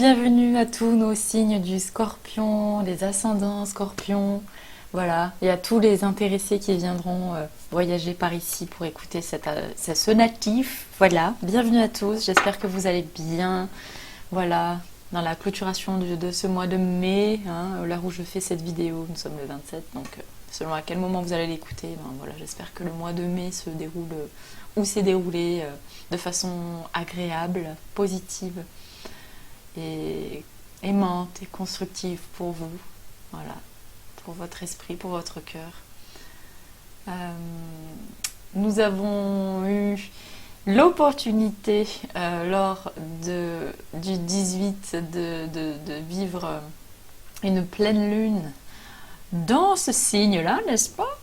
bienvenue à tous nos signes du Scorpion, les ascendants Scorpion, voilà, et à tous les intéressés qui viendront voyager par ici pour écouter ce natif. Voilà, bienvenue à tous, j'espère que vous allez bien, voilà, dans la clôturation de ce mois de mai, hein, l'heure où je fais cette vidéo, nous sommes le 27, donc selon à quel moment vous allez l'écouter, ben, voilà, j'espère que le mois de mai se déroule ou s'est déroulé de façon agréable, positive et aimante et constructive pour vous, voilà, pour votre esprit, pour votre cœur. Nous avons eu l'opportunité lors du 18 de vivre une pleine lune dans ce signe-là, n'est-ce pas?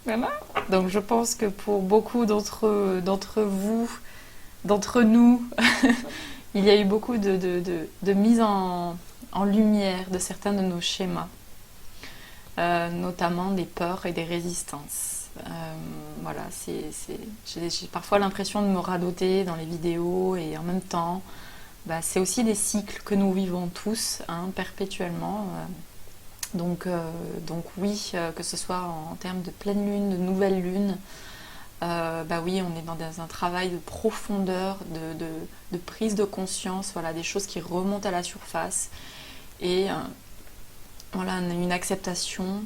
Voilà. Donc je pense que pour beaucoup d'entre vous, d'entre nous, il y a eu beaucoup de mise en lumière de certains de nos schémas, notamment des peurs et des résistances. Voilà, j'ai parfois l'impression de me radoter dans les vidéos et en même temps, c'est aussi des cycles que nous vivons tous, hein, perpétuellement. Donc oui, que ce soit en termes de pleine lune, de nouvelle lune, oui, on est dans un travail de profondeur, de prise de conscience, voilà, des choses qui remontent à la surface et voilà, une acceptation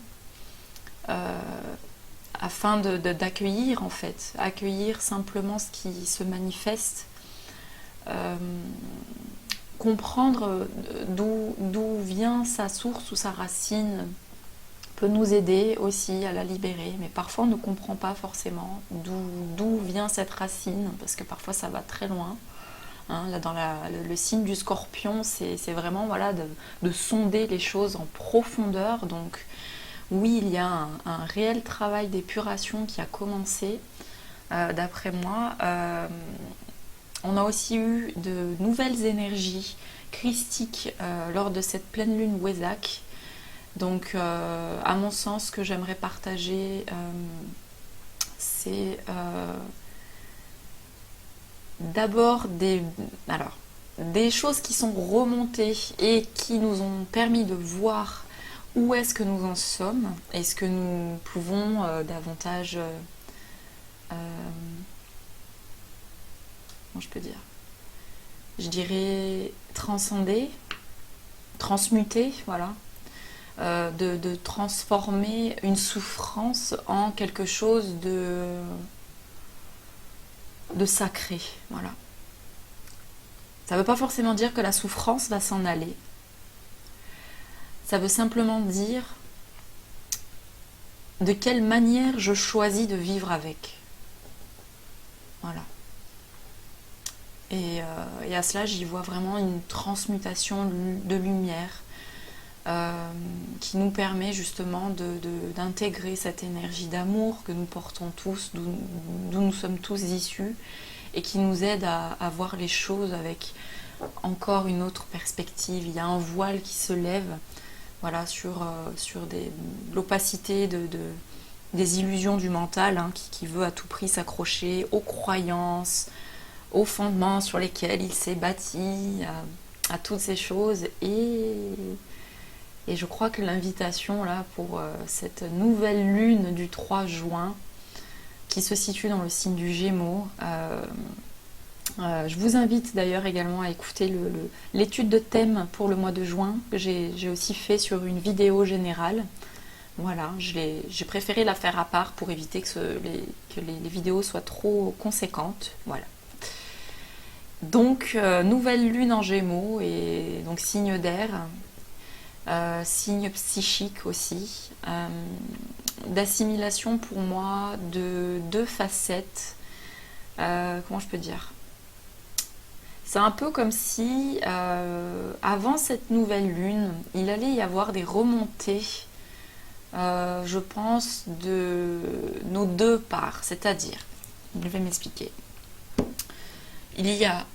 afin d'accueillir en fait, accueillir simplement ce qui se manifeste, comprendre d'où vient sa source ou sa racine peut nous aider aussi à la libérer, mais parfois on ne comprend pas forcément d'où vient cette racine, parce que parfois ça va très loin. Hein, là, dans le signe du Scorpion, c'est vraiment, voilà, de sonder les choses en profondeur. Donc oui, il y a un réel travail d'épuration qui a commencé, d'après moi. On a aussi eu de nouvelles énergies christiques lors de cette pleine lune Wesak. Donc, à mon sens, ce que j'aimerais partager, c'est d'abord des choses qui sont remontées et qui nous ont permis de voir où est-ce que nous en sommes et ce que nous pouvons davantage, comment je peux dire, je dirais transcender, transmuter, voilà. De transformer une souffrance en quelque chose de sacré, voilà. Ça ne veut pas forcément dire que la souffrance va s'en aller. Ça veut simplement dire de quelle manière je choisis de vivre avec. Voilà. Et à cela, j'y vois vraiment une transmutation de lumière, qui nous permet justement d'intégrer cette énergie d'amour que nous portons tous, d'où nous sommes tous issus, et qui nous aide à voir les choses avec encore une autre perspective. Il y a un voile qui se lève, voilà, sur l'opacité des illusions du mental, hein, qui veut à tout prix s'accrocher aux croyances, aux fondements sur lesquels il s'est bâti, à toutes ces choses. Et je crois que l'invitation là pour cette nouvelle lune du 3 juin qui se situe dans le signe du Gémeaux, je vous invite d'ailleurs également à écouter l'étude de thème pour le mois de juin que j'ai aussi fait sur une vidéo générale. Voilà, j'ai préféré la faire à part pour éviter que les vidéos soient trop conséquentes. Voilà. Donc, nouvelle lune en Gémeaux, et donc signe d'air. Signe psychique aussi, d'assimilation pour moi de deux facettes. Comment je peux dire, c'est un peu comme si avant cette nouvelle lune il allait y avoir des remontées, je pense, de nos deux parts, c'est-à-dire, je vais m'expliquer. Il y a,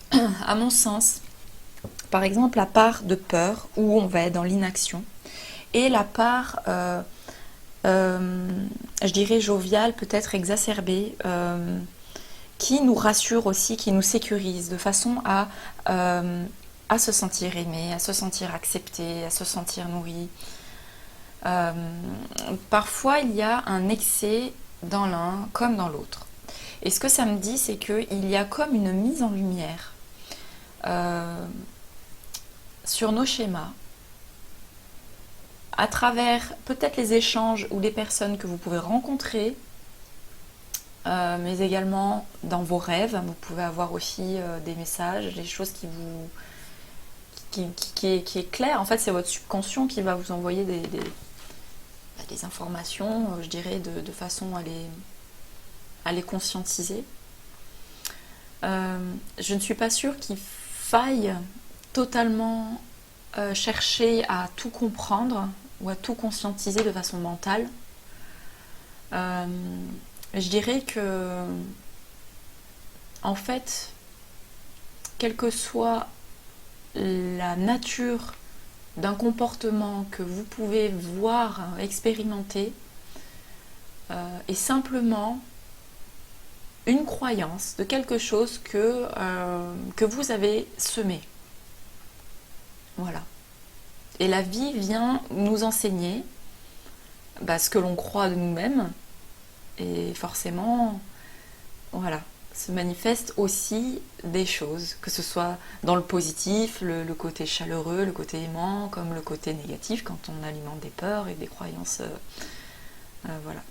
à mon sens, par exemple, la part de peur, où on va être dans l'inaction, et la part, je dirais, joviale, peut-être exacerbée, qui nous rassure aussi, qui nous sécurise, de façon à à se sentir aimé, à se sentir accepté, à se sentir nourri. Parfois, il y a un excès dans l'un comme dans l'autre. Et ce que ça me dit, c'est qu'il y a comme une mise en lumière sur nos schémas, à travers peut-être les échanges ou les personnes que vous pouvez rencontrer, mais également dans vos rêves. Vous pouvez avoir aussi des messages, des choses qui est clair. En fait, c'est votre subconscient qui va vous envoyer des informations, je dirais, de façon à les conscientiser. Je ne suis pas sûre qu'il faille totalement chercher à tout comprendre ou à tout conscientiser de façon mentale. Je dirais que, en fait, quelle que soit la nature d'un comportement que vous pouvez voir, expérimenter, est simplement une croyance de quelque chose que vous avez semé. Voilà. Et la vie vient nous enseigner ce que l'on croit de nous-mêmes. Et forcément, voilà, se manifestent aussi des choses, que ce soit dans le positif, le côté chaleureux, le côté aimant, comme le côté négatif, quand on alimente des peurs et des croyances. Voilà.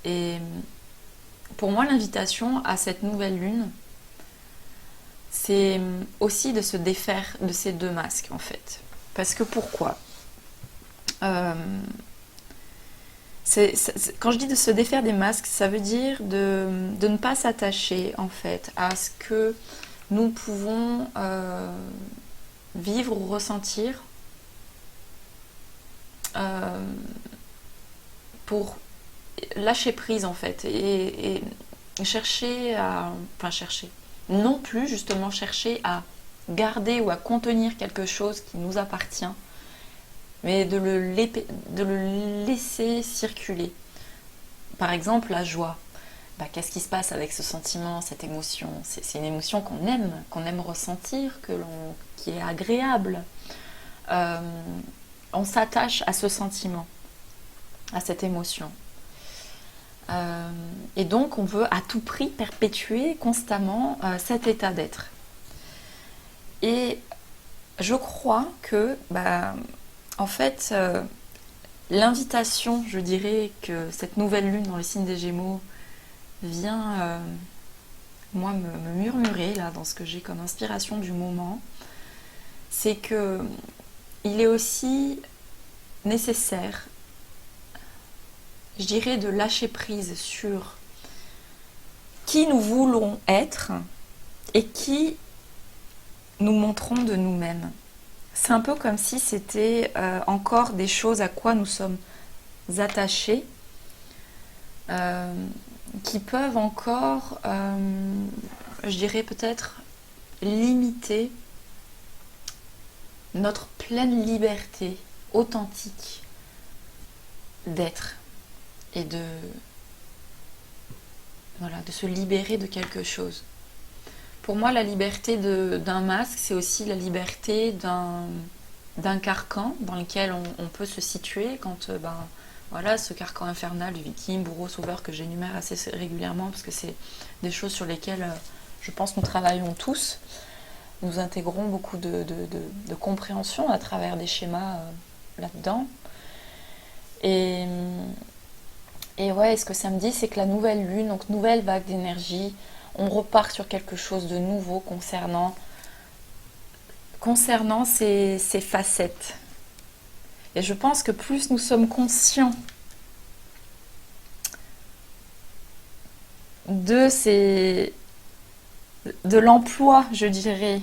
Et pour moi, l'invitation à cette nouvelle lune, c'est aussi de se défaire de ces deux masques, en fait. Parce que pourquoi ? Quand je dis de se défaire des masques, ça veut dire de ne pas s'attacher, en fait, à ce que nous pouvons vivre ou ressentir pour lâcher prise, en fait, et chercher à... Enfin, chercher. Non plus, justement, chercher à garder ou à contenir quelque chose qui nous appartient, mais de le laisser circuler. Par exemple, la joie. Qu'est-ce qui se passe avec ce sentiment, cette émotion ? C'est une émotion qu'on aime ressentir, qui est agréable. On s'attache à ce sentiment, à cette émotion. Et donc, on veut à tout prix perpétuer constamment cet état d'être. Et je crois que, en fait, l'invitation, je dirais, que cette nouvelle lune dans le signe des Gémeaux vient, moi, me murmurer, là, dans ce que j'ai comme inspiration du moment, c'est que il est aussi nécessaire, je dirais, de lâcher prise sur qui nous voulons être et qui nous montrons de nous-mêmes. C'est un peu comme si c'était encore des choses à quoi nous sommes attachés, qui peuvent encore, je dirais peut-être, limiter notre pleine liberté authentique d'être et de se libérer de quelque chose. Pour moi, la liberté d'un masque, c'est aussi la liberté d'un carcan dans lequel on peut se situer quand ce carcan infernal du victime, bourreau, sauveur que j'énumère assez régulièrement parce que c'est des choses sur lesquelles je pense nous travaillons tous. Nous intégrons beaucoup de compréhension à travers des schémas là-dedans. Et ouais, ce que ça me dit, c'est que la nouvelle lune, donc nouvelle vague d'énergie, on repart sur quelque chose de nouveau concernant ces facettes. Et je pense que plus nous sommes conscients de l'emploi, je dirais,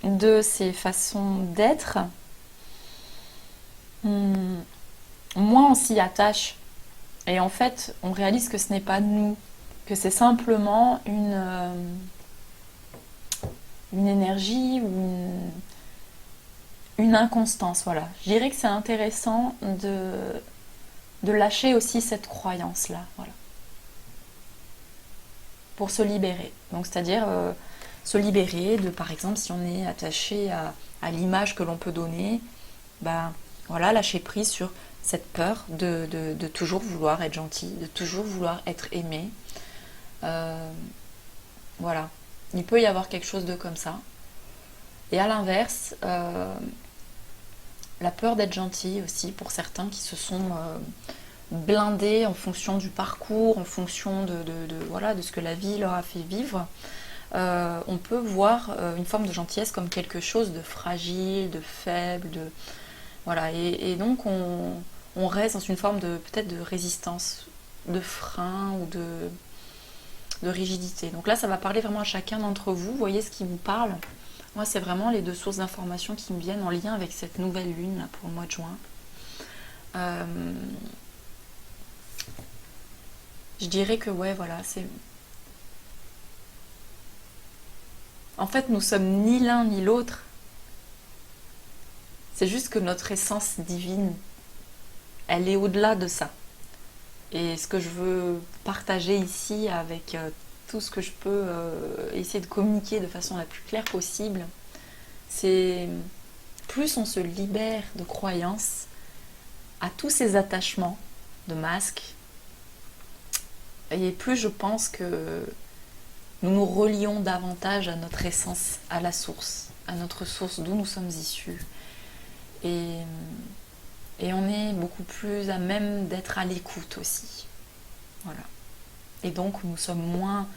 de ces façons d'être, moins on s'y attache. Et en fait, on réalise que ce n'est pas nous, que c'est simplement une énergie ou une inconstance. Voilà. Je dirais que c'est intéressant de lâcher aussi cette croyance-là. Voilà. Pour se libérer. Donc, c'est-à-dire se libérer de, par exemple, si on est attaché à l'image que l'on peut donner, ben voilà, lâcher prise sur cette peur de toujours vouloir être gentil, de toujours vouloir être aimé. Voilà, il peut y avoir quelque chose de comme ça. Et à l'inverse, la peur d'être gentil aussi pour certains qui se sont blindés en fonction du parcours, en fonction voilà, de ce que la vie leur a fait vivre. On peut voir une forme de gentillesse comme quelque chose de fragile, de faible, voilà. Et donc on reste dans une forme de peut-être de résistance, de frein ou de rigidité. Donc là, ça va parler vraiment à chacun d'entre vous. Vous voyez ce qui vous parle. Moi, c'est vraiment les deux sources d'informations qui me viennent en lien avec cette nouvelle lune là, pour le mois de juin. Je dirais que ouais, voilà, c'est... En fait, nous sommes ni l'un ni l'autre. C'est juste que notre essence divine, elle est au-delà de ça. Et ce que je veux partager ici avec tout ce que je peux essayer de communiquer de façon la plus claire possible, c'est plus on se libère de croyances à tous ces attachements de masques, et plus je pense que nous nous relions davantage à notre essence, à la source, à notre source d'où nous sommes issus. Et on est beaucoup plus à même d'être à l'écoute aussi. Voilà. Et donc nous sommes moins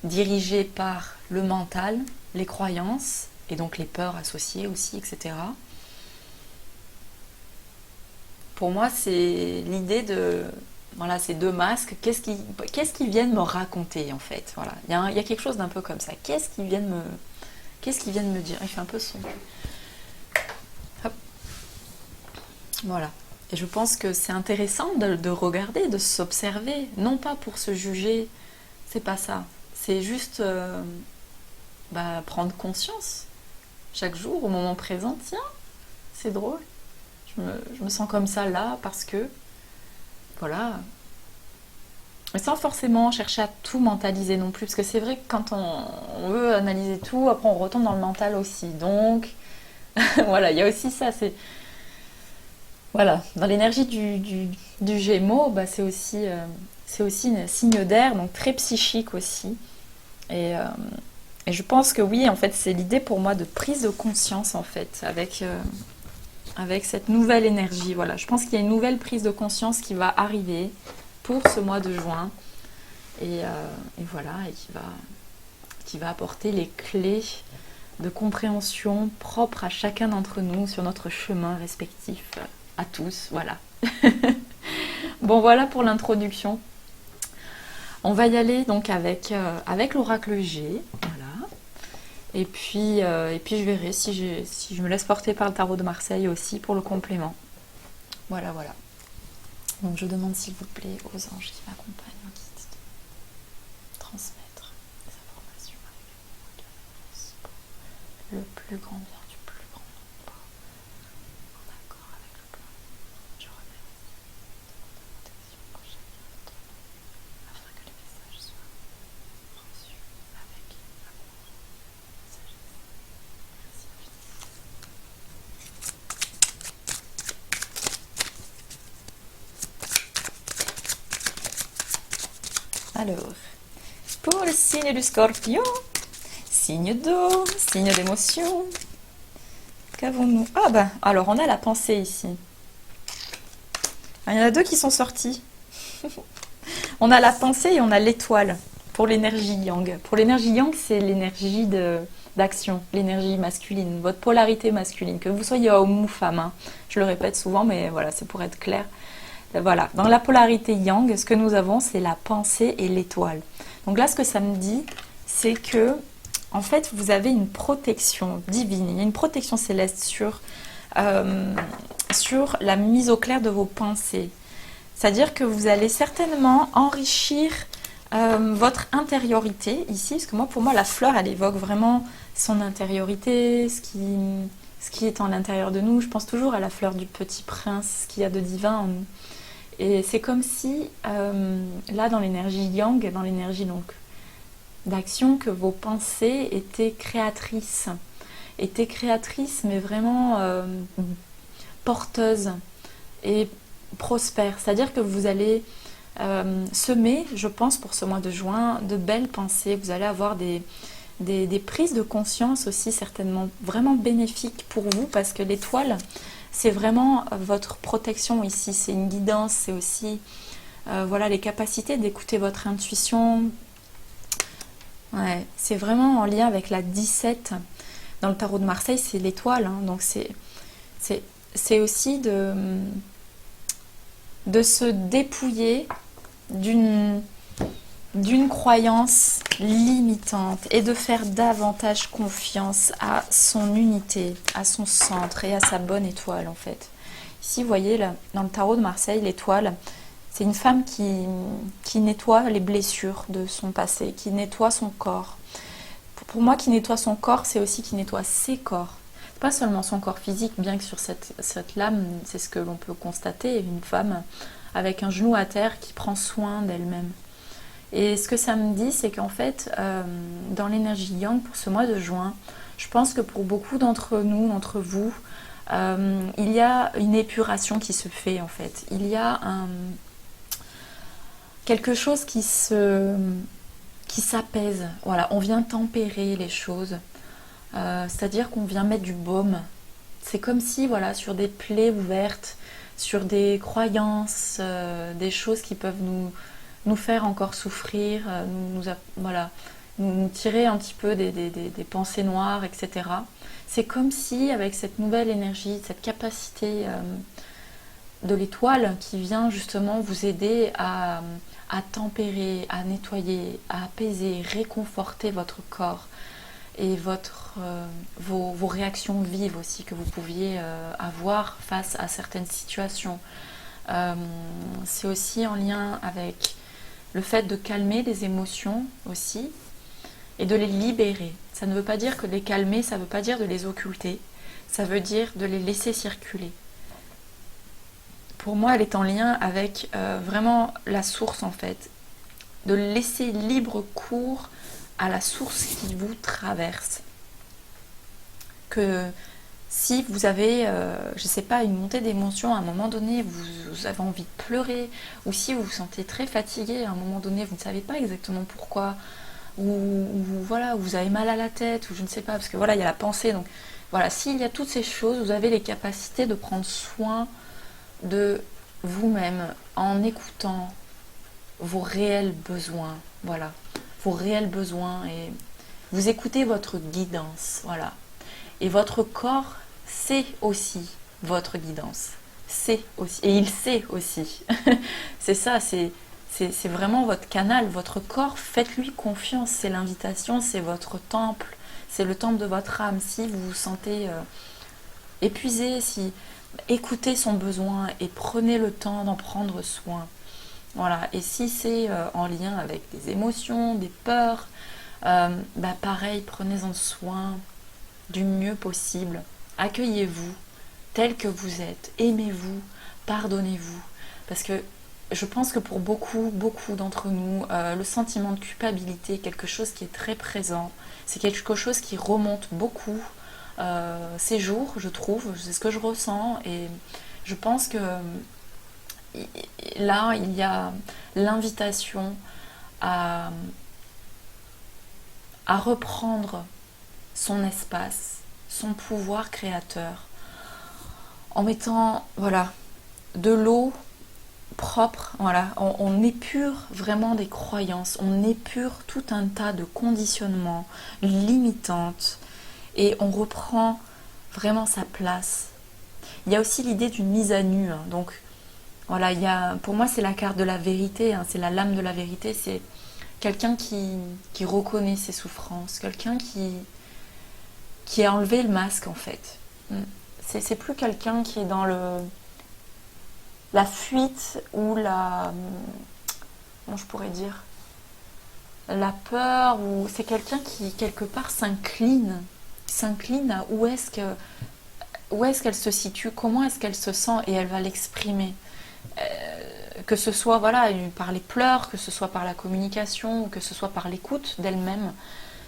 dirigés par le mental, les croyances, et donc les peurs associées aussi, etc. Pour moi, c'est l'idée de... Voilà, ces deux masques, qu'est-ce qu'ils viennent me raconter en fait. Voilà. Il y a quelque chose d'un peu comme ça. Qu'est-ce qu'ils viennent me dire? Il fait un peu sombre. Hop. Voilà. Et je pense que c'est intéressant de regarder, de s'observer. Non pas pour se juger, c'est pas ça. C'est juste prendre conscience chaque jour, au moment présent. Tiens, c'est drôle. Je me sens comme ça là parce que... Voilà. Et sans forcément chercher à tout mentaliser non plus, parce que c'est vrai que quand on veut analyser tout, après on retombe dans le mental aussi. Donc, voilà, il y a aussi ça. C'est voilà, dans l'énergie du Gémeaux, c'est aussi un signe d'air, donc très psychique aussi. Et je pense que oui, en fait, c'est l'idée pour moi de prise de conscience en fait, avec cette nouvelle énergie. Voilà, je pense qu'il y a une nouvelle prise de conscience qui va arriver pour ce mois de juin. Et voilà, et qui va apporter les clés de compréhension propres à chacun d'entre nous sur notre chemin respectif, à tous, voilà. Bon, voilà pour l'introduction. On va y aller donc avec l'oracle G, voilà. Et puis je verrai si je me laisse porter par le tarot de Marseille aussi pour le complément. Voilà, voilà. Donc je demande s'il vous plaît aux anges qui m'accompagnent, qui transmettre des informations avec de référence pour le plus grand bien du plus grand nombre, en accord avec le plan. Je remercie de protection pour chacun d'entre nous, afin que les messages soient reçus avec amour, sagesse. Merci infiniment. Alors, pour le signe du Scorpion, signe d'eau, signe d'émotion, qu'avons-nous? Alors on a la pensée ici. Il y en a deux qui sont sortis. On a la pensée et on a l'étoile pour l'énergie yang. Pour l'énergie yang, c'est l'énergie d'action, l'énergie masculine, votre polarité masculine, que vous soyez homme ou femme. Hein. Je le répète souvent, mais voilà, c'est pour être clair. Voilà, dans la polarité yang, ce que nous avons, c'est la pensée et l'étoile. Donc là, ce que ça me dit, c'est que, en fait, vous avez une protection divine, il y a une protection céleste sur la mise au clair de vos pensées. C'est-à-dire que vous allez certainement enrichir votre intériorité ici, parce que pour moi, la fleur, elle évoque vraiment son intériorité, ce qui est en l'intérieur de nous. Je pense toujours à la fleur du petit prince, ce qu'il y a de divin en nous. Et c'est comme si, là, dans l'énergie yang, dans l'énergie donc d'action que vos pensées étaient créatrices, mais vraiment porteuses et prospères. C'est-à-dire que vous allez semer, je pense, pour ce mois de juin, de belles pensées. Vous allez avoir des prises de conscience aussi, certainement vraiment bénéfiques pour vous, parce que l'étoile, c'est vraiment votre protection ici. C'est une guidance, c'est aussi voilà, les capacités d'écouter votre intuition. Ouais, c'est vraiment en lien avec la 17. Dans le tarot de Marseille, c'est l'étoile. Hein, donc c'est aussi de se dépouiller d'une croyance limitante et de faire davantage confiance à son unité, à son centre et à sa bonne étoile en fait. Ici, vous voyez, là, dans le tarot de Marseille, l'étoile, c'est une femme qui nettoie les blessures de son passé, qui nettoie son corps. Pour moi, qui nettoie son corps, c'est aussi qui nettoie ses corps. Pas seulement son corps physique, bien que sur cette lame, c'est ce que l'on peut constater, une femme avec un genou à terre qui prend soin d'elle-même. Et ce que ça me dit, c'est qu'en fait, dans l'énergie yang, pour ce mois de juin, je pense que pour beaucoup d'entre nous, d'entre vous, il y a une épuration qui se fait en fait. Il y a quelque chose qui s'apaise. Voilà, on vient tempérer les choses. C'est-à-dire qu'on vient mettre du baume. C'est comme si, voilà, sur des plaies ouvertes, sur des croyances, des choses qui peuvent nous faire encore souffrir, voilà, nous tirer un petit peu des pensées noires, etc. C'est comme si, avec cette nouvelle énergie, cette capacité de l'étoile qui vient justement vous aider à tempérer, à nettoyer, à apaiser, réconforter votre corps et vos réactions vives aussi que vous pouviez avoir face à certaines situations. C'est aussi en lien avec le fait de calmer les émotions aussi et de les libérer. Ça ne veut pas dire que les calmer, ça ne veut pas dire de les occulter, ça veut dire de les laisser circuler. Pour moi, elle est en lien avec vraiment la source en fait, de laisser libre cours à la source qui vous traverse. Que si vous avez, je ne sais pas, une montée d'émotions à un moment donné, vous avez envie de pleurer, ou si vous vous sentez très fatigué à un moment donné, vous ne savez pas exactement pourquoi, ou voilà, vous avez mal à la tête, ou je ne sais pas, parce que voilà, il y a la pensée. Donc voilà, s'il y a toutes ces choses, vous avez les capacités de prendre soin de vous-même en écoutant vos réels besoins. Voilà, vos réels besoins, et vous écoutez votre guidance. Voilà. Et votre corps, c'est aussi votre guidance. C'est aussi. Et il sait aussi. C'est ça, c'est vraiment votre canal. Votre corps, faites-lui confiance. C'est l'invitation, c'est votre temple. C'est le temple de votre âme. Si vous vous sentez épuisé, si écoutez son besoin et prenez le temps d'en prendre soin. Voilà. Et si c'est en lien avec des émotions, des peurs, pareil, prenez-en soin du mieux possible. Accueillez-vous tel que vous êtes, aimez-vous, pardonnez-vous, parce que je pense que pour beaucoup d'entre nous, le sentiment de culpabilité est quelque chose qui est très présent, c'est quelque chose qui remonte beaucoup ces jours, je trouve, c'est ce que je ressens, et je pense que là, il y a l'invitation à reprendre son espace, son pouvoir créateur, en mettant voilà, de l'eau propre, voilà, on épure vraiment des croyances, on épure tout un tas de conditionnements limitantes et on reprend vraiment sa place. Il y a aussi l'idée d'une mise à nu, hein, donc voilà, pour moi c'est la carte de la vérité, hein, c'est la lame de la vérité, c'est quelqu'un qui reconnaît ses souffrances, quelqu'un qui a enlevé le masque en fait. C'est plus quelqu'un qui est dans la fuite ou comment je pourrais dire, la peur, ou c'est quelqu'un qui quelque part s'incline à où est-ce qu'elle se situe, comment est-ce qu'elle se sent, et elle va l'exprimer. que ce soit voilà, par les pleurs, que ce soit par la communication, ou que ce soit par l'écoute d'elle-même.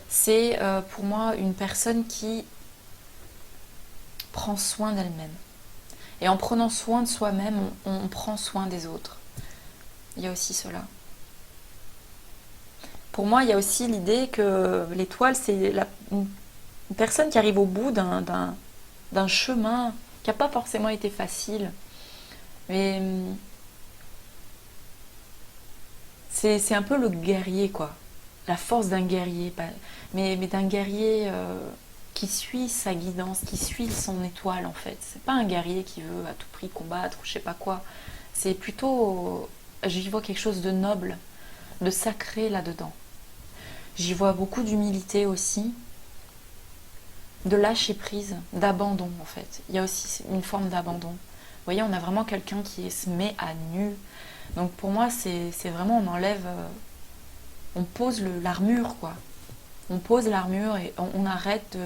C'est pour moi une personne qui prend soin d'elle-même. Et en prenant soin de soi-même, on prend soin des autres. Il y a aussi cela. Pour moi, il y a aussi l'idée que l'étoile, c'est une personne qui arrive au bout d'un chemin qui n'a pas forcément été facile. Mais c'est un peu le guerrier, quoi. La force d'un guerrier. Mais d'un guerrier qui suit sa guidance, qui suit son étoile, en fait. C'est pas un guerrier qui veut à tout prix combattre ou je sais pas quoi. C'est plutôt... J'y vois quelque chose de noble, de sacré là-dedans. J'y vois beaucoup d'humilité aussi, de lâcher prise, d'abandon en fait. Il y a aussi une forme d'abandon. Vous voyez, on a vraiment quelqu'un qui se met à nu. Donc pour moi, c'est vraiment, on enlève, on pose l'armure quoi. On pose l'armure et on arrête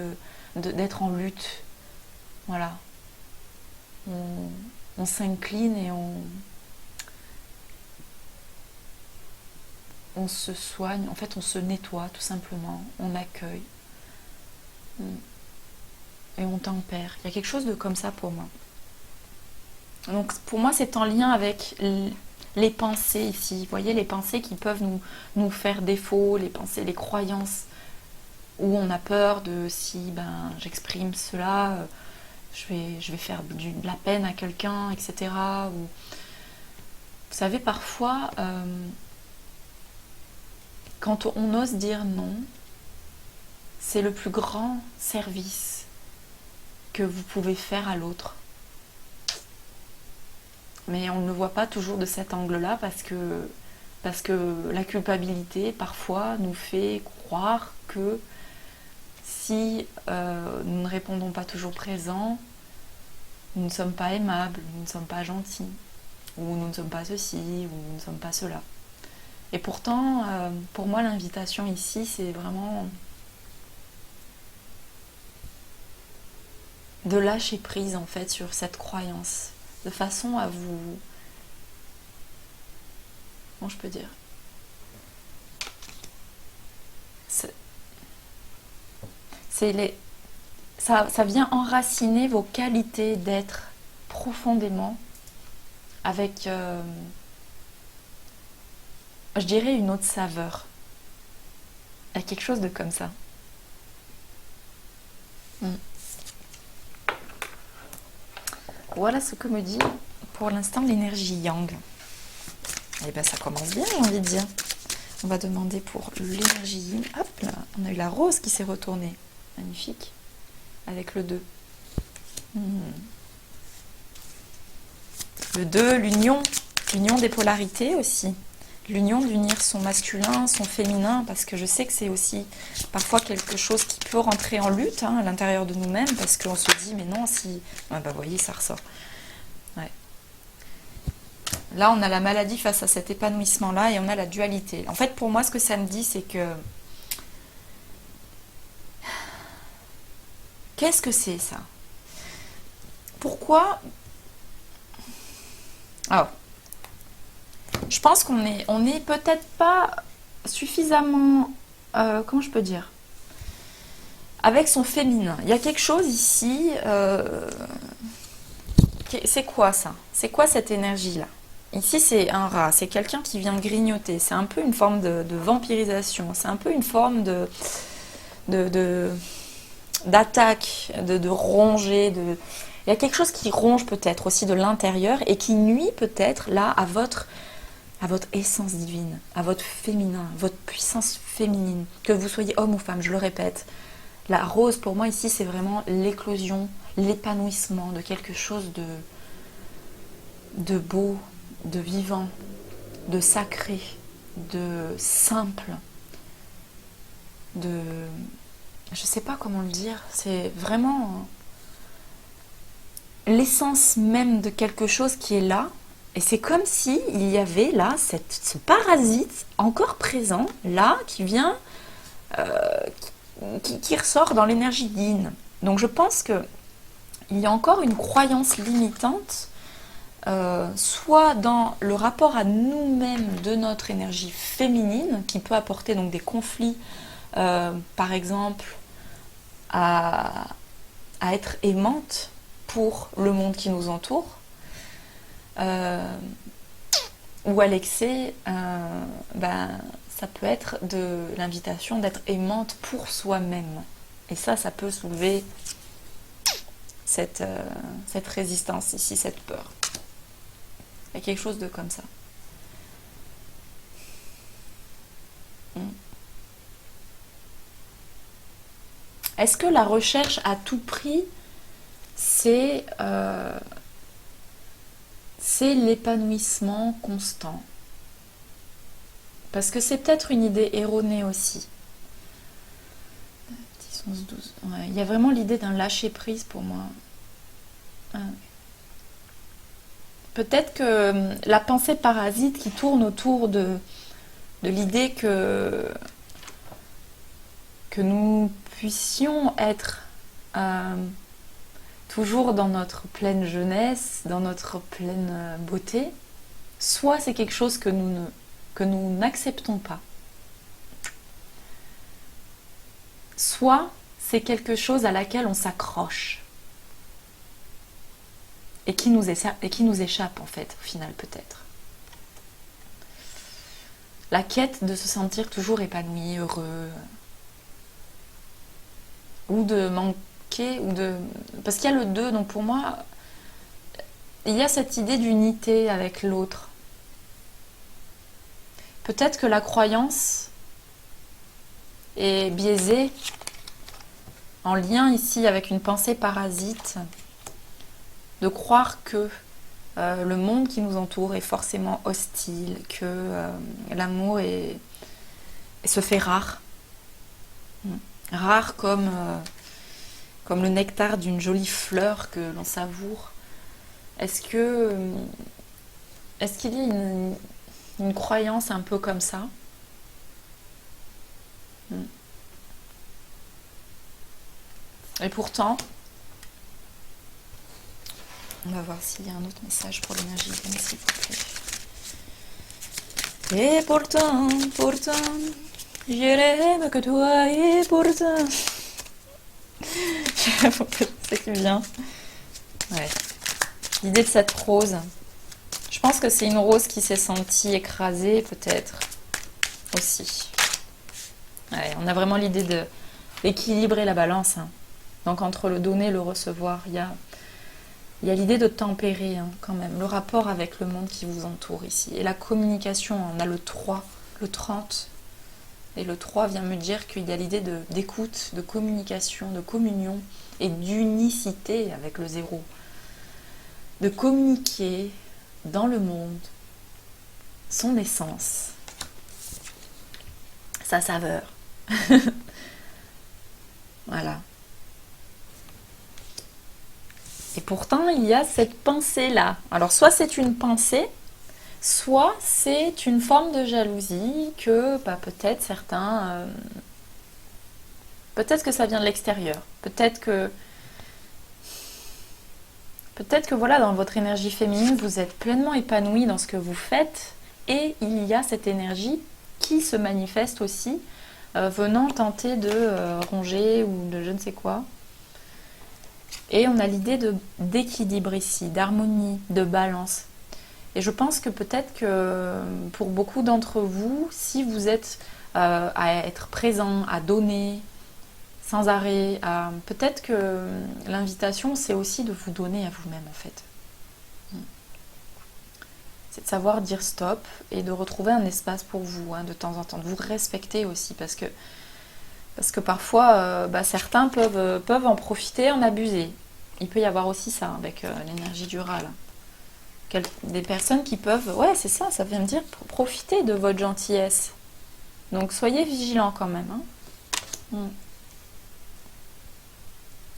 d'être en lutte. Voilà. On s'incline et on se soigne, en fait on se nettoie tout simplement, on accueille et on tempère. Il y a quelque chose de comme ça pour moi. Donc pour moi c'est en lien avec les pensées ici. Vous voyez les pensées qui peuvent nous faire défaut, les pensées, les croyances où on a peur de si j'exprime cela, je vais faire de la peine à quelqu'un, etc. Ou, vous savez parfois... quand on ose dire non, c'est le plus grand service que vous pouvez faire à l'autre. Mais on ne le voit pas toujours de cet angle-là parce que la culpabilité, parfois, nous fait croire que si nous ne répondons pas toujours présents, nous ne sommes pas aimables, nous ne sommes pas gentils, ou nous ne sommes pas ceci, ou nous ne sommes pas cela. Et pourtant, pour moi, l'invitation ici, c'est vraiment de lâcher prise, en fait, sur cette croyance, de façon à vous... Comment je peux dire ? Ça vient enraciner vos qualités d'être profondément avec... je dirais une autre saveur. Il y a quelque chose de comme ça. Voilà ce que me dit pour l'instant l'énergie yang. Et bien ça commence bien, j'ai envie de dire. On va demander pour l'énergie yin. Hop là, on a eu la rose qui s'est retournée. Magnifique. Avec le 2. Le 2, l'union des polarités aussi. L'union d'unir son masculin, son féminin, parce que je sais que c'est aussi parfois quelque chose qui peut rentrer en lutte à l'intérieur de nous-mêmes, parce qu'on se dit, mais non, si... vous voyez, ça ressort. Ouais. Là, on a la maladie face à cet épanouissement-là, et on a la dualité. En fait, pour moi, ce que ça me dit, c'est que... Qu'est-ce que c'est, ça ? Pourquoi... Alors... Je pense qu'on est peut-être pas suffisamment, comment je peux dire, avec son féminin. Il y a quelque chose ici, c'est quoi ça ? C'est quoi cette énergie-là ? Ici c'est un rat, c'est quelqu'un qui vient grignoter, c'est un peu une forme de vampirisation, c'est un peu une forme d'attaque, de ronger, il y a quelque chose qui ronge peut-être aussi de l'intérieur et qui nuit peut-être là à votre essence divine, à votre féminin, votre puissance féminine, que vous soyez homme ou femme, je le répète. La rose, pour moi, ici, c'est vraiment l'éclosion, l'épanouissement de quelque chose de beau, de vivant, de sacré, de simple, je ne sais pas comment le dire, c'est vraiment l'essence même de quelque chose qui est là. Et c'est comme si il y avait là ce parasite encore présent, là, qui vient, qui ressort dans l'énergie yin. Donc je pense qu'il y a encore une croyance limitante soit dans le rapport à nous-mêmes de notre énergie féminine, qui peut apporter donc des conflits, par exemple, à être aimante pour le monde qui nous entoure, ou à l'excès, ça peut être de l'invitation d'être aimante pour soi-même. Et ça peut soulever cette résistance ici, cette peur. Il y a quelque chose de comme ça. Est-ce que la recherche à tout prix, c'est l'épanouissement constant? Parce que c'est peut-être une idée erronée aussi. 10, 11, 12. Ouais, il y a vraiment l'idée d'un lâcher-prise pour moi. Peut-être que la pensée parasite qui tourne autour de l'idée que nous puissions être toujours dans notre pleine jeunesse, dans notre pleine beauté, soit c'est quelque chose que nous n'acceptons pas, soit c'est quelque chose à laquelle on s'accroche et qui nous échappe en fait, au final peut-être. La quête de se sentir toujours épanoui, heureux, ou de manquer, parce qu'il y a le deux, donc pour moi, il y a cette idée d'unité avec l'autre. Peut-être que la croyance est biaisée, en lien ici avec une pensée parasite, de croire que le monde qui nous entoure est forcément hostile, que l'amour se fait rare. Rare comme le nectar d'une jolie fleur que l'on savoure. Est-ce qu'il y a une croyance un peu comme ça? Et pourtant, on va voir s'il y a un autre message pour l'énergie, s'il vous plaît. Et pourtant, je n'aime que toi, et pourtant... C'est qui vient. Ouais. L'idée de cette rose. Je pense que c'est une rose qui s'est sentie écrasée, peut-être. Aussi. Ouais, on a vraiment l'idée d'équilibrer la balance. Donc entre le donner et le recevoir, il y a l'idée de tempérer quand même le rapport avec le monde qui vous entoure ici. Et la communication, on a le 3, le 30. Et le 3 vient me dire qu'il y a l'idée d'écoute, de communication, de communion et d'unicité avec le 0. De communiquer dans le monde son essence, sa saveur. Voilà. Et pourtant, il y a cette pensée-là. Alors, soit c'est une pensée, soit c'est une forme de jalousie que peut-être certains... peut-être que ça vient de l'extérieur. Peut-être que voilà, dans votre énergie féminine, vous êtes pleinement épanoui dans ce que vous faites. Et il y a cette énergie qui se manifeste aussi, venant tenter de ronger ou de je ne sais quoi. Et on a l'idée d'équilibre ici, d'harmonie, de balance. Et je pense que peut-être que pour beaucoup d'entre vous, si vous êtes à être présent, à donner sans arrêt, peut-être que l'invitation, c'est aussi de vous donner à vous-même en fait. C'est de savoir dire stop et de retrouver un espace pour vous de temps en temps, de vous respecter aussi parce que parfois certains peuvent en profiter, en abuser. Il peut y avoir aussi ça avec l'énergie du rat là. Des personnes qui peuvent, ouais c'est ça, ça vient me dire profiter de votre gentillesse. Donc soyez vigilants quand même.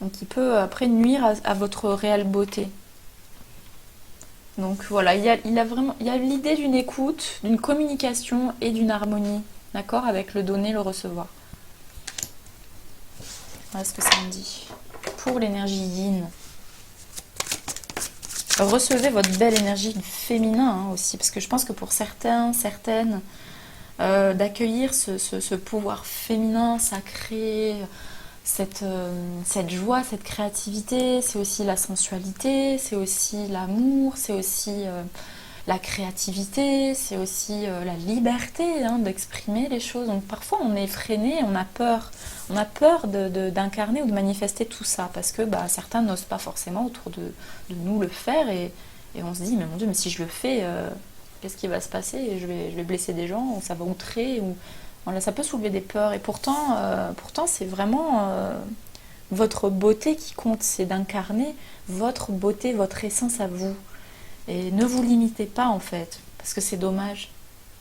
Donc il peut après nuire à votre réelle beauté. Donc voilà, il y a l'idée d'une écoute, d'une communication et d'une harmonie, d'accord, avec le donner, le recevoir. Voilà ce que ça me dit. Pour l'énergie yin. Recevez votre belle énergie du féminin hein, aussi, parce que je pense que pour certains, certaines, d'accueillir ce pouvoir féminin sacré, cette joie, cette créativité, c'est aussi la sensualité, c'est aussi l'amour, c'est aussi la créativité, c'est aussi la liberté hein, d'exprimer les choses. Donc parfois on est freiné, on a peur d'incarner ou de manifester tout ça parce que bah, certains n'osent pas forcément autour de nous le faire et on se dit mais mon Dieu mais si je le fais qu'est-ce qui va se passer? Je vais blesser des gens ou ça va outrer ou voilà, ça peut soulever des peurs et pourtant c'est vraiment votre beauté qui compte, c'est d'incarner votre beauté, votre essence à vous. Et ne vous limitez pas en fait, parce que c'est dommage.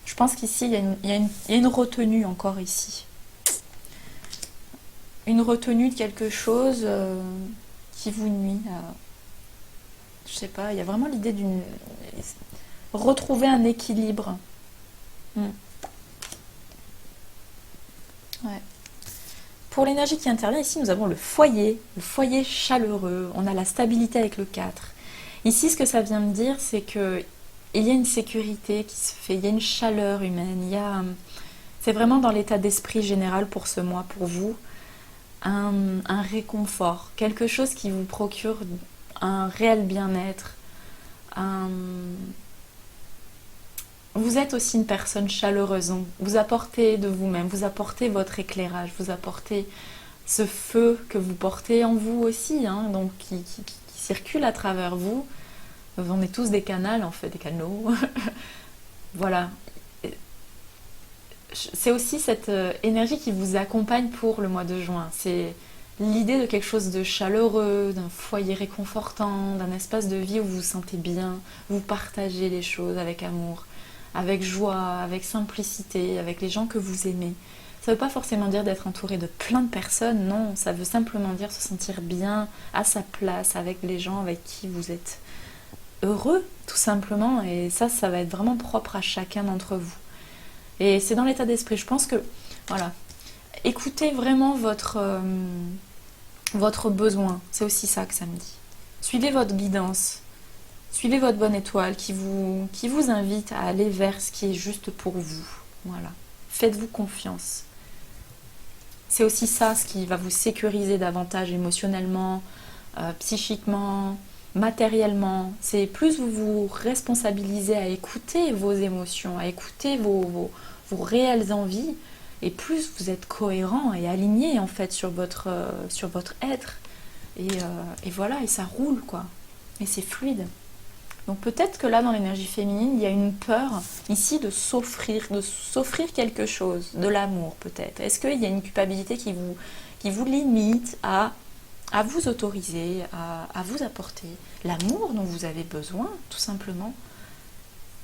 Je pense qu'ici, il y a une retenue encore ici. Une retenue de quelque chose qui vous nuit. Je sais pas, il y a vraiment l'idée d'une... Retrouver un équilibre. Mm. Ouais. Pour l'énergie qui intervient, ici, nous avons le foyer chaleureux. On a la stabilité avec le 4. Ici, ce que ça vient me dire, c'est que il y a une sécurité qui se fait, il y a une chaleur humaine, c'est vraiment dans l'état d'esprit général pour ce mois, pour vous, un réconfort, quelque chose qui vous procure un réel bien-être. un- Vous êtes aussi une personne chaleureuse, donc vous apportez de vous-même, vous apportez votre éclairage, vous apportez ce feu que vous portez en vous aussi, hein, donc qui circule à travers vous. On est tous des canals, en fait, des canaux. Voilà. C'est aussi cette énergie qui vous accompagne pour le mois de juin. C'est l'idée de quelque chose de chaleureux, d'un foyer réconfortant, d'un espace de vie où vous vous sentez bien, vous partagez les choses avec amour, avec joie, avec simplicité, avec les gens que vous aimez. Ça ne veut pas forcément dire d'être entouré de plein de personnes, non, ça veut simplement dire se sentir bien à sa place avec les gens avec qui vous êtes heureux, tout simplement. Et ça va être vraiment propre à chacun d'entre vous. Et c'est dans l'état d'esprit. Je pense que, voilà, écoutez vraiment votre besoin. C'est aussi ça que ça me dit. Suivez votre guidance. Suivez votre bonne étoile qui vous invite à aller vers ce qui est juste pour vous. Voilà. Faites-vous confiance. C'est aussi ça ce qui va vous sécuriser davantage émotionnellement, psychiquement, matériellement. C'est plus vous vous responsabilisez à écouter vos émotions, à écouter vos réelles envies, et plus vous êtes cohérent et aligné en fait sur votre être. Et voilà, et ça roule quoi. Et c'est fluide. Donc peut-être que là dans l'énergie féminine, il y a une peur ici de s'offrir quelque chose, de l'amour peut-être. Est-ce qu'il y a une culpabilité qui vous limite à vous autoriser, à vous apporter l'amour dont vous avez besoin, tout simplement.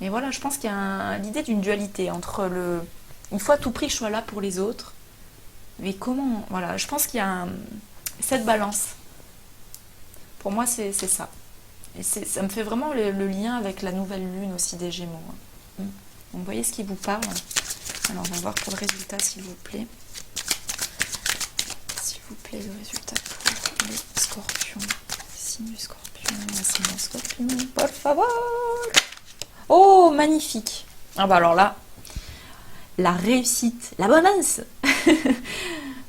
Et voilà, je pense qu'il y a l'idée d'une dualité entre il faut à tout prix que je sois là pour les autres, mais comment, voilà, je pense qu'il y a cette balance. Pour moi, c'est ça. Et ça me fait vraiment le lien avec la nouvelle lune aussi des Gémeaux. Donc, vous voyez ce qui vous parle. Alors, on va voir pour le résultat, s'il vous plaît. S'il vous plaît, le résultat pour les scorpions. Signe du scorpion, signe scorpion, por favor. Oh, magnifique. Ah bah alors là, la réussite, l'abondance.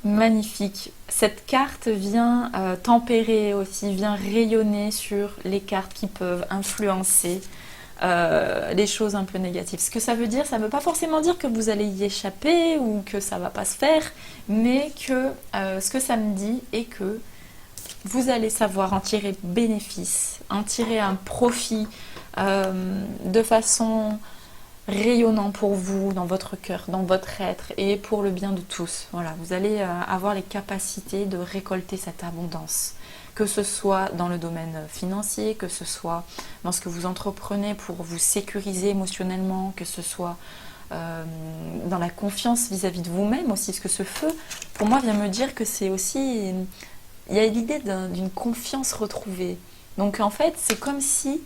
Magnifique. Cette carte vient tempérer aussi, vient rayonner sur les cartes qui peuvent influencer les choses un peu négatives. Ce que ça veut dire, ça ne veut pas forcément dire que vous allez y échapper ou que ça ne va pas se faire, mais que ce que ça me dit est que vous allez savoir en tirer bénéfice, en tirer un profit de façon rayonnant pour vous, dans votre cœur, dans votre être et pour le bien de tous. Voilà, vous allez avoir les capacités de récolter cette abondance, que ce soit dans le domaine financier, que ce soit dans ce que vous entreprenez pour vous sécuriser émotionnellement, que ce soit dans la confiance vis-à-vis de vous-même aussi, parce que ce feu, pour moi, vient me dire que c'est aussi... Il y a l'idée d'une confiance retrouvée. Donc en fait, c'est comme si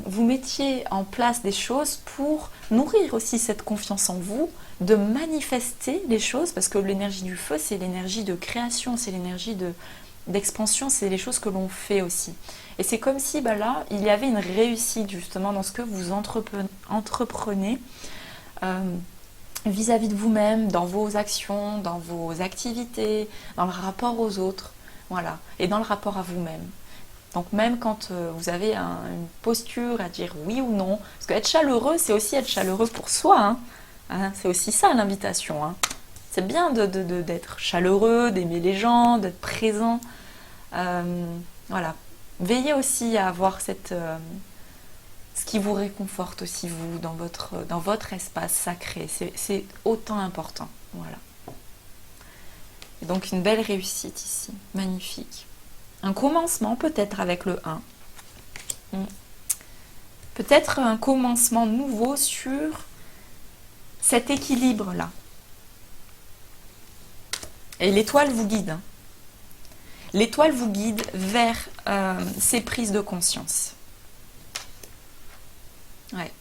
vous mettiez en place des choses pour nourrir aussi cette confiance en vous, de manifester les choses, parce que l'énergie du feu, c'est l'énergie de création, c'est l'énergie d'expansion, c'est les choses que l'on fait aussi. Et c'est comme si là, il y avait une réussite justement dans ce que vous entreprenez vis-à-vis de vous-même, dans vos actions, dans vos activités, dans le rapport aux autres, voilà, et dans le rapport à vous-même. Donc même quand vous avez une posture à dire oui ou non, parce qu'être chaleureux, c'est aussi être chaleureux pour soi, c'est aussi ça l'invitation. C'est bien d'être chaleureux, d'aimer les gens, d'être présent. Voilà. Veillez aussi à avoir ce qui vous réconforte aussi vous dans votre espace sacré. C'est autant important. Voilà. Et donc une belle réussite ici, magnifique. Un commencement peut-être avec le 1. Peut-être un commencement nouveau sur cet équilibre-là. Et l'étoile vous guide. L'étoile vous guide vers ces prises de conscience. Ouais.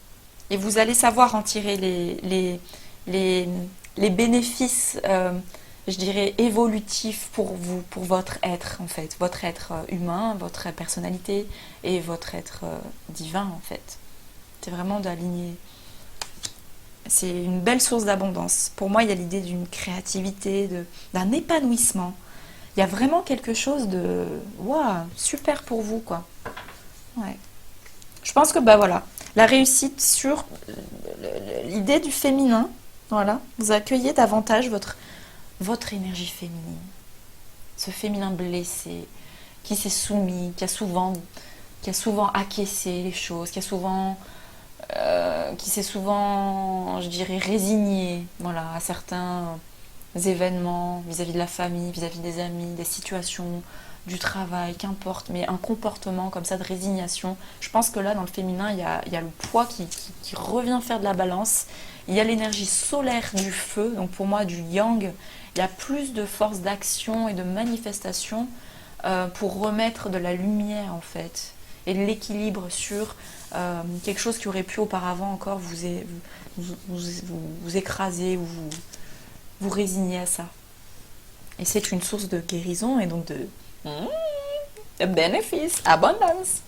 Et vous allez savoir en tirer les bénéfices, je dirais, évolutifs pour vous, pour votre être, en fait. Votre être humain, votre personnalité et votre être divin, en fait. C'est vraiment d'aligner. C'est une belle source d'abondance. Pour moi, il y a l'idée d'une créativité, d'un épanouissement. Il y a vraiment quelque chose de waouh, super pour vous, quoi. Ouais. Je pense que voilà, la réussite sur l'idée du féminin, voilà, vous accueillez davantage votre énergie féminine. Ce féminin blessé, qui s'est soumis, qui a souvent acquiescé les choses, qui s'est souvent, je dirais, résigné, voilà, à certains événements vis-à-vis de la famille, vis-à-vis des amis, des situations, du travail, qu'importe, mais un comportement comme ça de résignation. Je pense que là, dans le féminin, il y a le poids qui revient faire de la balance. Il y a l'énergie solaire du feu, donc pour moi du yang. Il y a plus de force d'action et de manifestation pour remettre de la lumière en fait et de l'équilibre sur quelque chose qui aurait pu auparavant encore vous écraser ou vous résigner à ça. Et c'est une source de guérison et donc de bénéfice, abondance.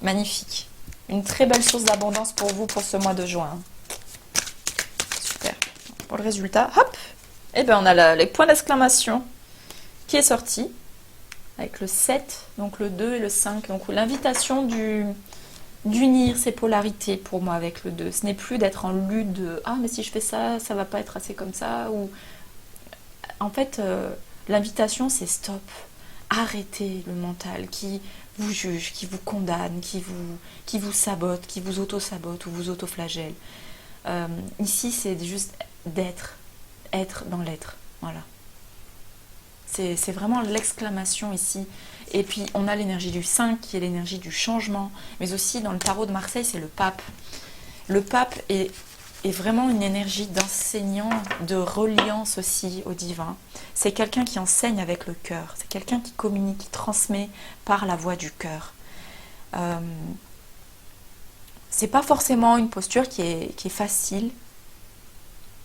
Magnifique. Une très belle source d'abondance pour vous pour ce mois de juin. Super. Pour le résultat, hop, et bien on a les points d'exclamation qui est sorti avec le 7, donc le 2 et le 5. Donc l'invitation d'unir ces polarités pour moi avec le 2. Ce n'est plus d'être en lutte de « Ah, mais si je fais ça, ça va pas être assez comme ça » ou en fait, l'invitation c'est stop. Arrêtez le mental qui vous juge, qui vous condamne, qui vous sabote, qui vous auto-sabote ou vous auto-flagelle. Ici, c'est juste être dans l'être. Voilà. C'est vraiment l'exclamation ici. Et puis, on a l'énergie du 5 qui est l'énergie du changement. Mais aussi, dans le tarot de Marseille, c'est le pape. Le pape est vraiment une énergie d'enseignant, de reliance aussi au divin. C'est quelqu'un qui enseigne avec le cœur. C'est quelqu'un qui communique, qui transmet par la voix du cœur. C'est pas forcément une posture qui est facile.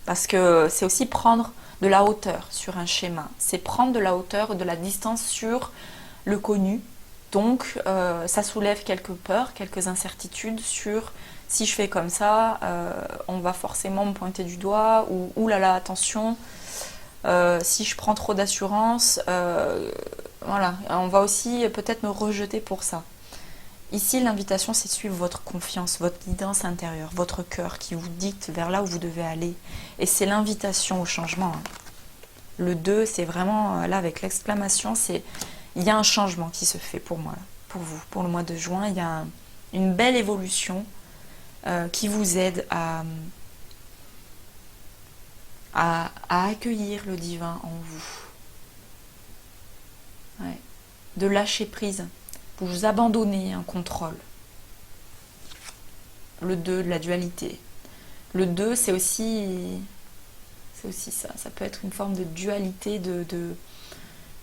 Parce que c'est aussi prendre de la hauteur sur un schéma. C'est prendre de la hauteur, de la distance sur le connu. Donc, ça soulève quelques peurs, quelques incertitudes sur si je fais comme ça, on va forcément me pointer du doigt ou oulala, attention, si je prends trop d'assurance, voilà, on va aussi peut-être me rejeter pour ça. Ici, l'invitation, c'est de suivre votre confiance, votre guidance intérieure, votre cœur qui vous dicte vers là où vous devez aller. Et c'est l'invitation au changement. Le 2, c'est vraiment, là, avec l'exclamation, il y a un changement qui se fait pour moi, pour vous. Pour le mois de juin, il y a une belle évolution qui vous aide à accueillir le divin en vous. Ouais. De lâcher prise. Vous abandonnez un contrôle. Le 2, de la dualité. Le 2, c'est aussi ça. Ça peut être une forme de dualité, de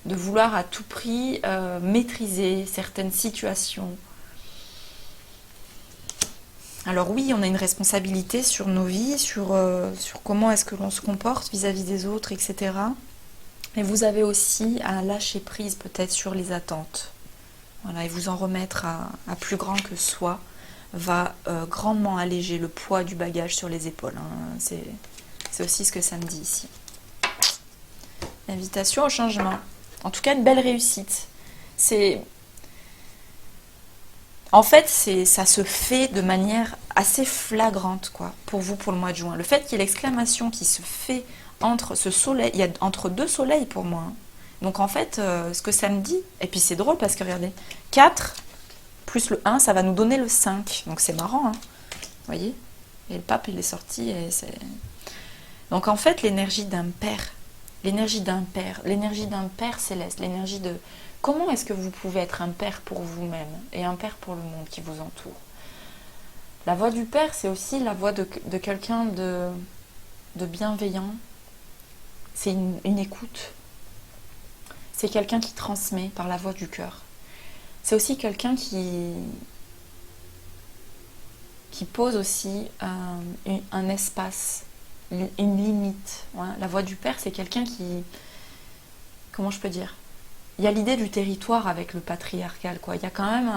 vouloir à tout prix maîtriser certaines situations. Alors oui, on a une responsabilité sur nos vies, sur comment est-ce que l'on se comporte vis-à-vis des autres, etc. Et vous avez aussi à lâcher prise peut-être sur les attentes. Voilà, et vous en remettre à plus grand que soi va grandement alléger le poids du bagage sur les épaules. Hein. C'est aussi ce que ça me dit ici. Invitation au changement. En tout cas, une belle réussite. En fait, ça se fait de manière assez flagrante, quoi, pour vous, pour le mois de juin. Le fait qu'il y ait l'exclamation qui se fait entre ce soleil, il y a entre deux soleils pour moi. Hein. Donc en fait, ce que ça me dit, et puis c'est drôle parce que regardez, 4 plus le 1, ça va nous donner le 5. Donc c'est marrant, hein. Vous voyez? Et le pape, il est sorti. Donc en fait, l'énergie d'un père céleste, l'énergie de... Comment est-ce que vous pouvez être un père pour vous-même et un père pour le monde qui vous entoure? La voix du père, c'est aussi la voix de quelqu'un de bienveillant. C'est une écoute. C'est quelqu'un qui transmet par la voix du cœur. C'est aussi quelqu'un qui pose aussi un espace, une limite. Ouais. La voix du père, c'est quelqu'un qui... Comment je peux dire? Il y a l'idée du territoire avec le patriarcal, quoi. Il y a quand même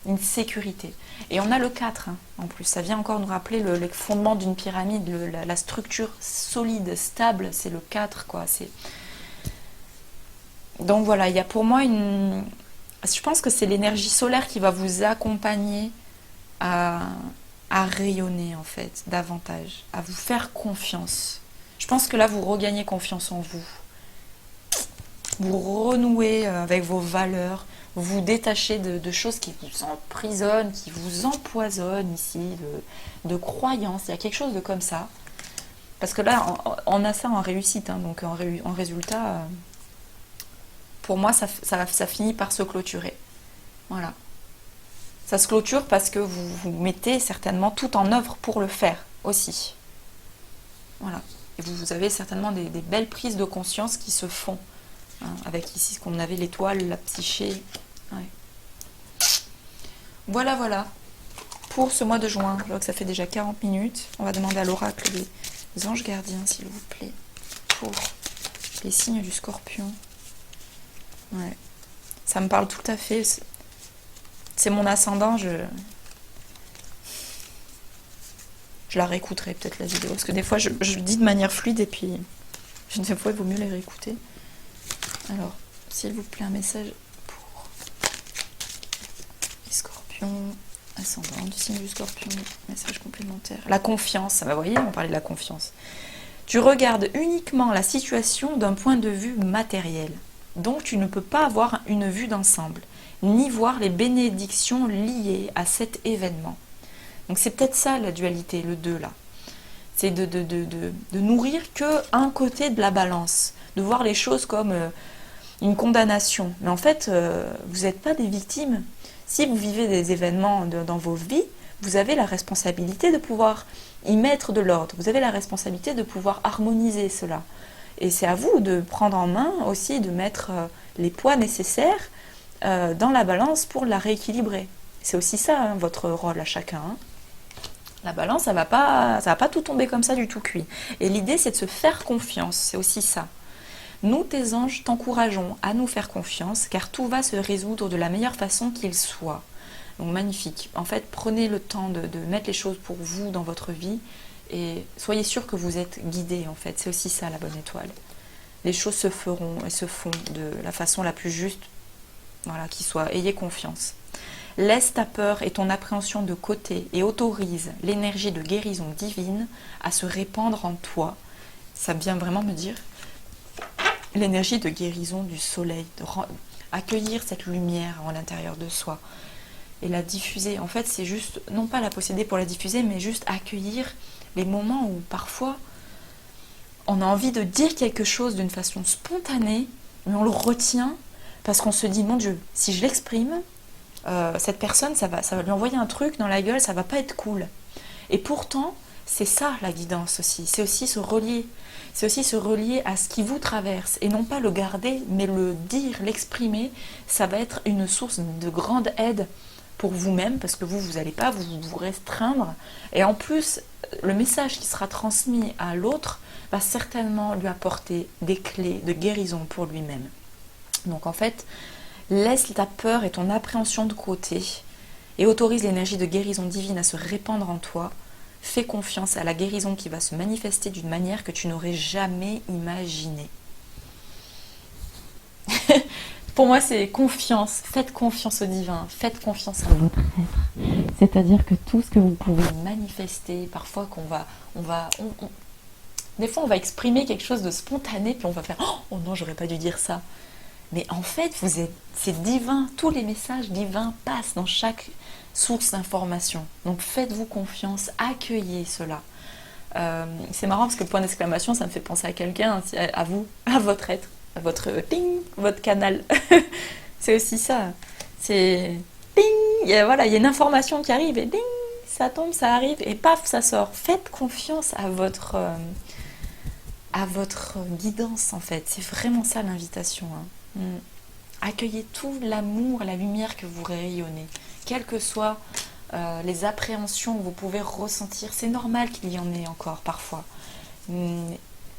une sécurité. Et on a le 4, hein, en plus. Ça vient encore nous rappeler le fondement d'une pyramide, la structure solide, stable, c'est le 4, quoi. Donc voilà, il y a pour moi une... Je pense que c'est l'énergie solaire qui va vous accompagner à rayonner, en fait, davantage, à vous faire confiance. Je pense que là, vous regagnez confiance en vous. Vous renouez avec vos valeurs, vous vous détachez de choses qui vous emprisonnent, qui vous empoisonnent ici, de croyances. Il y a quelque chose de comme ça. Parce que là, on a ça en réussite, hein, donc en résultat, pour moi, ça finit par se clôturer. Voilà. Ça se clôture parce que vous mettez certainement tout en œuvre pour le faire aussi. Voilà. Et vous avez certainement des belles prises de conscience qui se font. Hein, avec ici ce qu'on avait, l'étoile, la psyché. Ouais. Voilà, voilà. Pour ce mois de juin, je vois que ça fait déjà 40 minutes. On va demander à l'oracle des anges gardiens, s'il vous plaît, pour les signes du Scorpion. Ouais. Ça me parle tout à fait. C'est mon ascendant, je la réécouterai peut-être la vidéo. Parce que des fois, je le dis de manière fluide et puis des fois, il vaut mieux les réécouter. Alors, s'il vous plaît, un message pour les scorpions, ascendant du signe du Scorpion, message complémentaire. La confiance, vous voyez, on parlait de la confiance. Tu regardes uniquement la situation d'un point de vue matériel. Donc, tu ne peux pas avoir une vue d'ensemble, ni voir les bénédictions liées à cet événement. Donc, c'est peut-être ça la dualité, le 2 là. C'est de nourrir qu'un côté de la balance, de voir les choses comme une condamnation. Mais en fait, vous n'êtes pas des victimes. Si vous vivez des événements dans vos vies, vous avez la responsabilité de pouvoir y mettre de l'ordre. Vous avez la responsabilité de pouvoir harmoniser cela. Et c'est à vous de prendre en main aussi, de mettre les poids nécessaires dans la balance pour la rééquilibrer. C'est aussi ça, hein, votre rôle à chacun. Hein. La balance, ça va pas tout tomber comme ça du tout cuit. Et l'idée, c'est de se faire confiance. C'est aussi ça. Nous, tes anges, t'encourageons à nous faire confiance, car tout va se résoudre de la meilleure façon qu'il soit. Donc magnifique. En fait, prenez le temps de mettre les choses pour vous dans votre vie et soyez sûr que vous êtes guidés, en fait. C'est aussi ça, la bonne étoile. Les choses se feront et se font de la façon la plus juste, voilà, qui soit. Ayez confiance. Laisse ta peur et ton appréhension de côté et autorise l'énergie de guérison divine à se répandre en toi. Ça vient vraiment me dire l'énergie de guérison du soleil, accueillir cette lumière à l'intérieur de soi et la diffuser. En fait, c'est juste, non pas la posséder pour la diffuser, mais juste accueillir les moments où parfois on a envie de dire quelque chose d'une façon spontanée, mais on le retient parce qu'on se dit, mon Dieu, si je l'exprime, cette personne, ça va lui envoyer un truc dans la gueule, ça va pas être cool. Et pourtant, c'est ça la guidance aussi. C'est aussi se relier. C'est aussi se relier à ce qui vous traverse. Et non pas le garder, mais le dire, l'exprimer. Ça va être une source de grande aide pour vous-même, parce que vous n'allez pas vous restreindre. Et en plus, le message qui sera transmis à l'autre va certainement lui apporter des clés de guérison pour lui-même. Donc en fait, laisse ta peur et ton appréhension de côté et autorise l'énergie de guérison divine à se répandre en toi. Fais confiance à la guérison qui va se manifester d'une manière que tu n'aurais jamais imaginée. Pour moi, c'est confiance. Faites confiance au divin. Faites confiance à votre être. C'est-à-dire que tout ce que vous pouvez manifester, parfois des fois, on va exprimer quelque chose de spontané, puis on va faire « Oh non, j'aurais pas dû dire ça ». Mais en fait, c'est divin. Tous les messages divins passent dans chaque source d'information. Donc faites-vous confiance, accueillez cela. C'est marrant parce que le point d'exclamation, ça me fait penser à quelqu'un, à vous, à votre être, à votre ping, votre canal. C'est aussi ça. C'est ping, il y a une information qui arrive et ding, ça tombe, ça arrive et paf, ça sort. Faites confiance à votre guidance en fait. C'est vraiment ça l'invitation. Accueillez tout l'amour, la lumière que vous rayonnez, quelles que soient les appréhensions que vous pouvez ressentir. C'est normal qu'il y en ait encore parfois.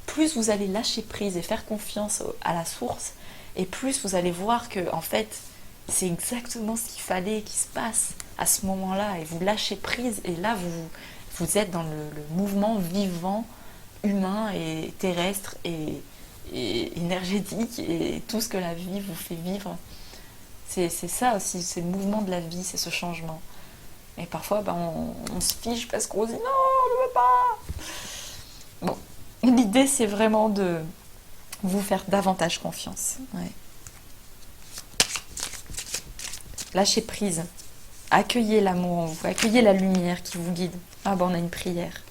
Plus vous allez lâcher prise et faire confiance à la source, et plus vous allez voir que en fait c'est exactement ce qu'il fallait qu'il se passe à ce moment-là, et vous lâchez prise, et là vous êtes dans le mouvement vivant, humain et terrestre et énergétique, et tout ce que la vie vous fait vivre. C'est ça aussi, c'est le mouvement de la vie, c'est ce changement. Et parfois on se fiche parce qu'on se dit non, je ne veux pas. Bon, l'idée c'est vraiment de vous faire davantage confiance. Ouais. Lâchez prise, accueillez l'amour en vous, accueillez la lumière qui vous guide. On a une prière.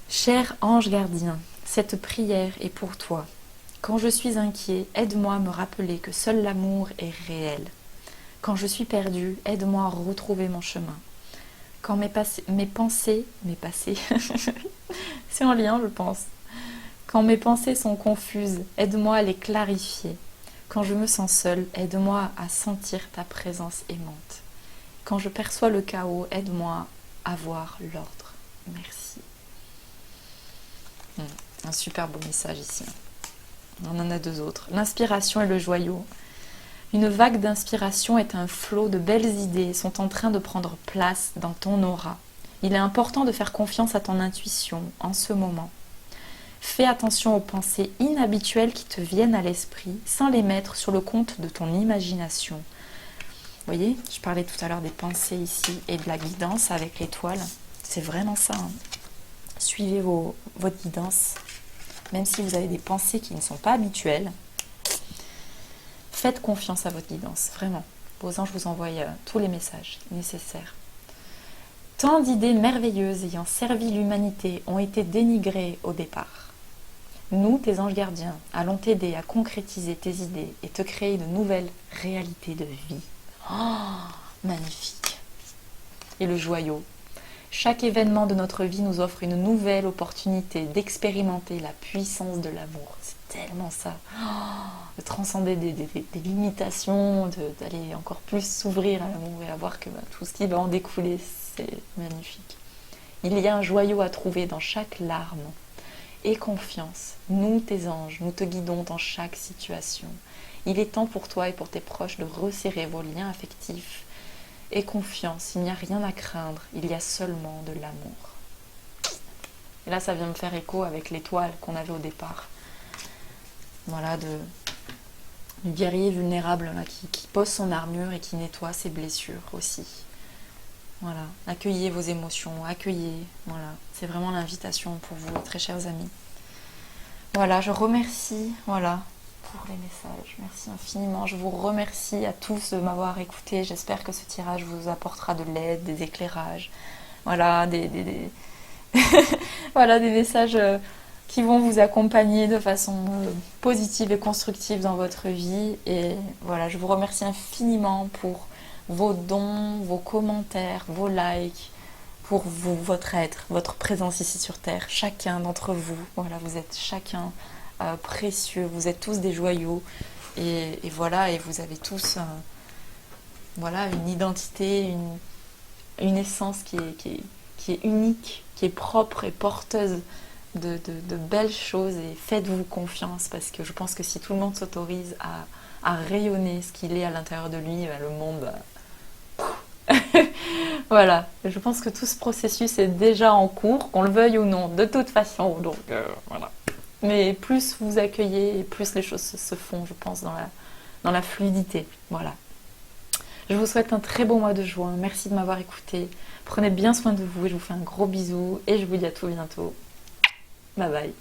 Cher ange gardien, cette prière est pour toi. Quand je suis inquiet, aide-moi à me rappeler que seul l'amour est réel. Quand je suis perdu, aide-moi à retrouver mon chemin. Quand mes pensées, c'est en lien je pense. Quand mes pensées sont confuses, aide-moi à les clarifier. Quand je me sens seule, aide-moi à sentir ta présence aimante. Quand je perçois le chaos, aide-moi à voir l'ordre. Merci. Un super beau message ici. On en a deux autres. L'inspiration et le joyau. Une vague d'inspiration est un flot de belles idées sont en train de prendre place dans ton aura. Il est important de faire confiance à ton intuition en ce moment. Fais attention aux pensées inhabituelles qui te viennent à l'esprit sans les mettre sur le compte de ton imagination. Vous voyez, je parlais tout à l'heure des pensées ici et de la guidance avec l'étoile. C'est vraiment ça. Suivez votre guidance. Même si vous avez des pensées qui ne sont pas habituelles, faites confiance à votre guidance, vraiment. Vos anges vous envoient tous les messages nécessaires. Tant d'idées merveilleuses ayant servi l'humanité ont été dénigrées au départ. Nous, tes anges gardiens, allons t'aider à concrétiser tes idées et te créer de nouvelles réalités de vie. Oh, magnifique. Et le joyau. Chaque événement de notre vie nous offre une nouvelle opportunité d'expérimenter la puissance de l'amour. C'est tellement ça. De transcender des limitations, d'aller encore plus s'ouvrir à l'amour et à voir que tout ce qui va en découler, c'est magnifique. Il y a un joyau à trouver dans chaque larme. Aie confiance. Nous, tes anges, nous te guidons dans chaque situation. Il est temps pour toi et pour tes proches de resserrer vos liens affectifs. Aie confiance, il n'y a rien à craindre, il y a seulement de l'amour. Et là, ça vient me faire écho avec l'étoile qu'on avait au départ. Voilà, du guerrier vulnérable là, qui pose son armure et qui nettoie ses blessures aussi. Voilà, accueillez vos émotions, accueillez. Voilà, c'est vraiment l'invitation pour vous, très chers amis. Voilà, je remercie, pour les messages. Merci infiniment. Je vous remercie à tous de m'avoir écouté. J'espère que ce tirage vous apportera de l'aide, des éclairages. Voilà, des messages qui vont vous accompagner de façon positive et constructive dans votre vie. Et voilà, je vous remercie infiniment pour vos dons, vos commentaires, vos likes, pour vous, votre être, votre présence ici sur Terre. Chacun d'entre vous, voilà, vous êtes chacun précieux, vous êtes tous des joyaux. Et voilà, et vous avez tous voilà, une identité, une essence qui est unique, qui est propre et porteuse de belles choses, et faites-vous confiance parce que je pense que si tout le monde s'autorise à rayonner ce qu'il est à l'intérieur de lui, ben, le monde... Voilà, je pense que tout ce processus est déjà en cours, qu'on le veuille ou non, de toute façon, donc voilà. Mais plus vous accueillez, plus les choses se font, je pense, dans la fluidité. Voilà. Je vous souhaite un très beau mois de juin. Merci de m'avoir écouté. Prenez bien soin de vous et je vous fais un gros bisou et je vous dis à tout bientôt. Bye bye.